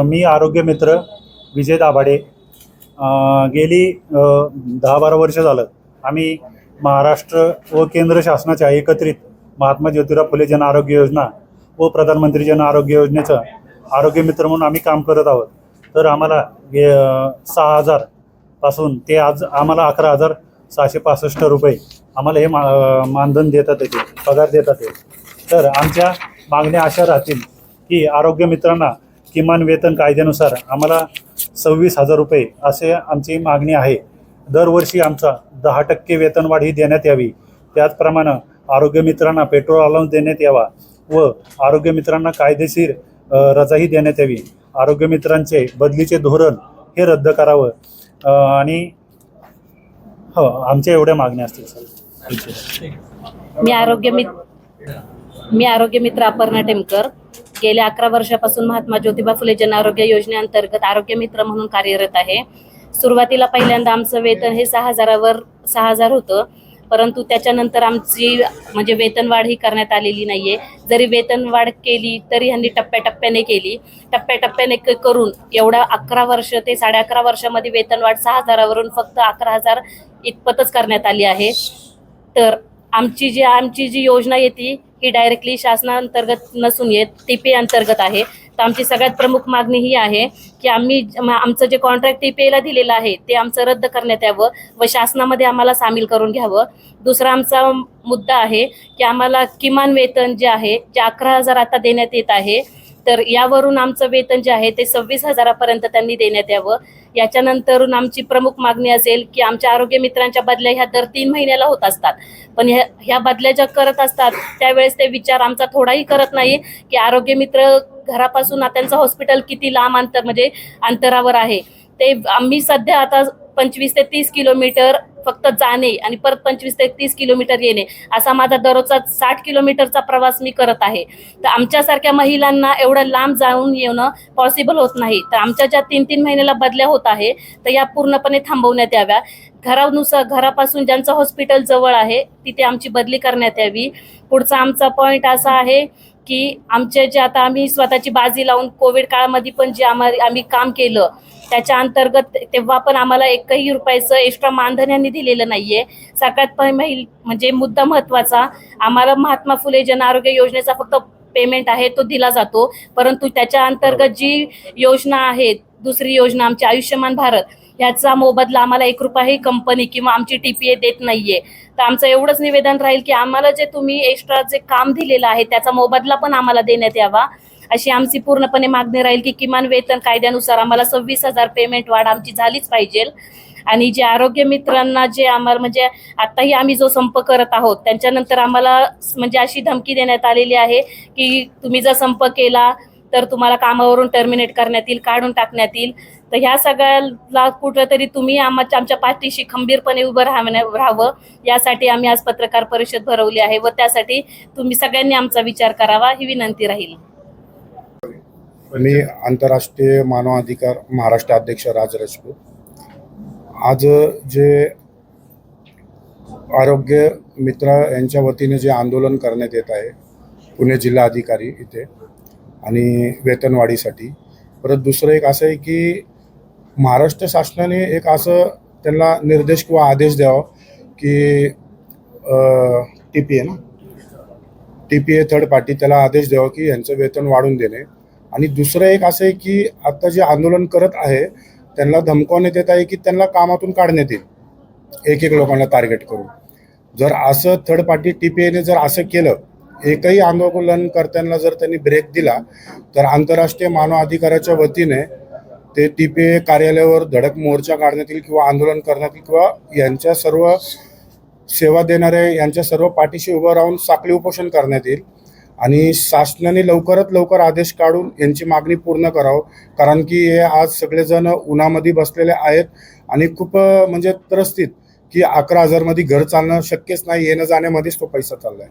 मी आरोग्य मित्र विजय दाभाडे. गेली 10-12 वर्ष झालं आम्ही महाराष्ट्र व केंद्र शासनाच्या एकत्रित महात्मा ज्योतिराव फुले जन आरोग्य योजना व प्रधानमंत्री जन आरोग्य योजनेचं आरोग्य मित्र म्हणून आम्ही काम करत आहोत. तर आम्हाला 6,000 पासून ते आज आम्हाला 11,665 रुपये आम्हाला हे मानधन देतात, येते पगार देतात ते. तर आमच्या मागण्या अशा राहतील की आरोग्य मित्रांना किमान वेतन कायद्यानुसार आम्हाला 26,000 रुपये असे आमची मागणी आहे. दरवर्षी आमचा 10% वेतनवाढ ही देण्यात यावी. त्याचप्रमाणे आरोग्य मित्रांना पेट्रोल अलाउन्स देण्यात यावा व आरोग्य मित्रांना कायदेशीर रजाही देण्यात यावी. आरोग्य मित्रांचे बदलीचे धोरण हे रद्द करावं आणि हो, आमच्या एवढ्या मागण्या असतील सर. मी आरोग्य मित्र अपर्णा टेमकर. गेल्या 11 वर्षापासून महात्मा ज्योतिबा फुले जन आरोग्य योजनेअंतर्गत आरोग्य मित्र म्हणून कार्यरत आहे. सुरुवातीला पहिल्यांदा आमचं वेतन हे 6,000 होतं, परंतु त्याच्यानंतर आमची म्हणजे वेतनवाढ ही करण्यात आलेली नाहीये. जरी वेतनवाढ केली तरी ह्यांनी टप्प्याटप्प्याने केली. टप्प्याटप्प्याने करून एवढा 11 वर्ष ते 11.5 वर्षामध्ये वेतनवाढ 6,000वरून फक्त 11,000 इतपतच करण्यात आली आहे. तर आमची जी योजना येते ही डायरेक्टली शासनाअंतर्गत नसून येत TPA अंतर्गत आहे. तर आमची सगळ्यात प्रमुख मागणी ही आहे की आमचं जे कॉन्ट्रॅक्ट TPAला दिलेलं आहे ते आमचं रद्द करण्यात यावं व शासनामध्ये आम्हाला सामील करून घ्यावं. दुसरा आमचा मुद्दा आहे की आम्हाला किमान वेतन जे आहे जे 11,000 आता देण्यात येत आहे, तर यावरून आमचं वेतन जे आहे ते 26,000पर्यंत त्यांनी देण्यात यावं. याच्यानंतरून आमची प्रमुख मागणी असेल की आमच्या आरोग्य मित्रांच्या बदल्या ह्या दर 3 महिन्याला होत असतात, पण ह्या बदल्या ज्या करत असतात त्यावेळेस ते विचार आमचा थोडाही करत नाही की आरोग्य मित्र घरापासून त्यांचं हॉस्पिटल किती लांब अंतरावर आहे. ते आम्ही सध्या आता 25 ते 30 किलोमीटर फक्त जाणे आणि परत 25 ते 30 किलोमीटर येणे असा माझा दररोजचा 60 किलोमीटरचा प्रवास मी करत आहे. तर आमच्यासारख्या महिलांना एवढं लांब जाऊन येणं पॉसिबल होत नाही. तर आमच्या ज्या 3-3 महिन्याला बदल्या होत आहे तर या पूर्णपणे थांबवण्यात याव्या. घरापासून ज्यांचं हॉस्पिटल जवळ आहे तिथे आमची बदली करण्यात यावी. पुढचा आमचा पॉईंट असा आहे की आमचे जे आता आम्ही स्वतःची बाजी लावून कोविड काळामध्ये पण जे आम्ही काम केलं त्याच्या अंतर्गत तेव्हा पण आम्हाला 1ही रुपयाचं एक्स्ट्रा मानधन यांनी दिलेलं नाहीये. सगळ्यात म्हणजे मुद्दा महत्वाचा, आम्हाला महात्मा फुले जन आरोग्य योजनेचा फक्त पेमेंट आहे तो दिला जातो, परंतु त्याच्या अंतर्गत जी योजना आहे दुसरी योजना आमची आयुष्यमान भारत ह्याचा मोबदला आम्हाला 1 रुपयाही कंपनी किंवा आमची TPA देत नाहीये. तर आमचं एवढंच निवेदन राहील की आम्हाला जे तुम्ही एक्स्ट्रा जे काम दिलेलं आहे त्याचा मोबदला पण आम्हाला देण्यात यावा, अशी आमची पूर्णपणे मागणी राहील की किमान वेतन कायद्यानुसार आम्हाला 26,000 पेमेंट वाढ आमची झालीच पाहिजे. आणि जे आरोग्य मित्रांना जे आम्हाला म्हणजे आताही आम्ही जो संप करत आहोत त्याच्यानंतर आम्हाला म्हणजे अशी धमकी देण्यात आलेली आहे की तुम्ही जर संप केला तर तुम्हाला कामावरून टर्मिनेट करण्यात येईल, काढून टाकण्यात येईल. तर ह्या सगळ्याला कुठंतरी तुम्ही आमच्या पाठीशी खंबीरपणे उभं राहावं यासाठी आम्ही आज पत्रकार परिषद भरवली आहे व त्यासाठी तुम्ही सगळ्यांनी आमचा विचार करावा ही विनंती राहील. मी आंतरराष्ट्रीय मानव अधिकार महाराष्ट्र अध्यक्ष राज राजपूत. आज जे आरोग्य मित्र यांच्या वतीने जे आंदोलन करण्यात येत आहे पुणे जिल्हाधिकारी इथे आणि वेतनवाढीसाठी, परत दुसरं एक असं आहे की महाराष्ट्र शासनाने एक असं त्यांना निर्देश किंवा आदेश द्यावा की TPA थर्ड पार्टी त्याला आदेश द्यावा की यांचं वेतन वाढवून देणे. आणि दुसरं एक असं आहे की आता जे आंदोलन करत आहे त्यांना धमकावण्यात येत आहे की त्यांना कामातून काढण्यात येईल एक लोकांना टार्गेट करून. जर असं थर्ड पार्टी TPAने जर असं केलं, एकही आंदोलन करताना जर त्यांनी ब्रेक दिला तर आंतरराष्ट्रीय मानव अधिकाराच्या वतीने ते TPA कार्यालयावर धडक मोर्चा काढण्यात येईल किंवा आंदोलन करण्यात येईल किंवा यांच्या सर्व सेवा देणारे यांच्या सर्व पाठीशी उभं राहून साखळी उपोषण करण्यात येईल. आणि शासनाने लवकरात लवकर आदेश काढून यांची मागणी पूर्ण करावं, कारण की हे आज सगळेजण उन्हामध्ये बसलेले आहेत आणि खूप म्हणजे त्रस्तीत की 11,000 मध्ये घर चालणं शक्यच नाही, येणं जाण्यामध्येच तो पैसा चाललाय.